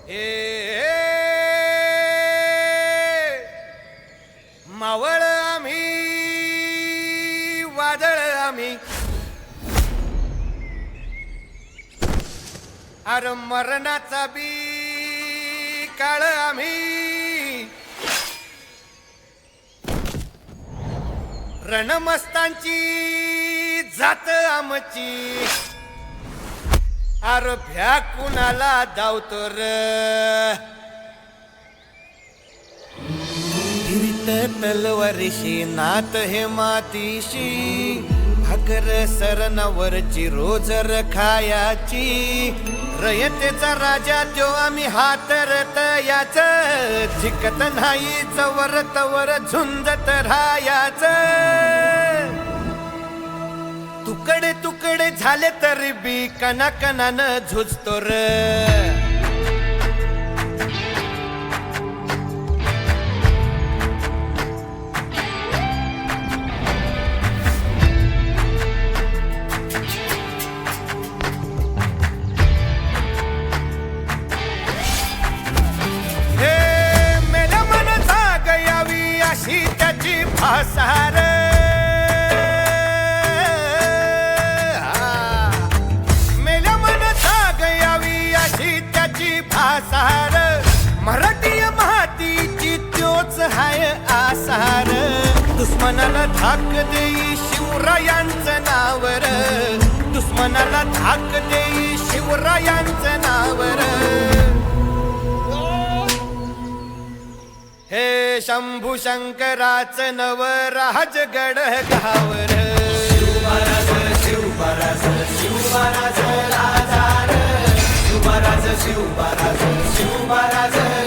ए मावळ आम्ही वादळ आम्ही अरे मरणाचा बी काळ आम्ही रणमस्तांची जात आमची अरे भ्या कुणाला धावतो र फिरत तलवारीशी नात हे मातीशी भाकर सरणावरची रोजर खायाची रयतेचा राजा त्यो आम्ही हातरत याच झिकत नाही चवर तवर झुंजत राहायाच तुकडे तुकडे झाले तरी बी कणाकणानं झुजतो र त्याची भासार मेल्या मन जाग यावी अशी त्याची भासार मराठी मातीची त्योच हाय आसार दुश्मनाला धाक देई शिवरायांचं नावर दुश्मनाला धाक देई शिवरायांचं नावर हे शंभू शंकराचं नव राजगड गावर शिवराज शिवराज शिवराज राजा शिवराज शिवराज शिवराज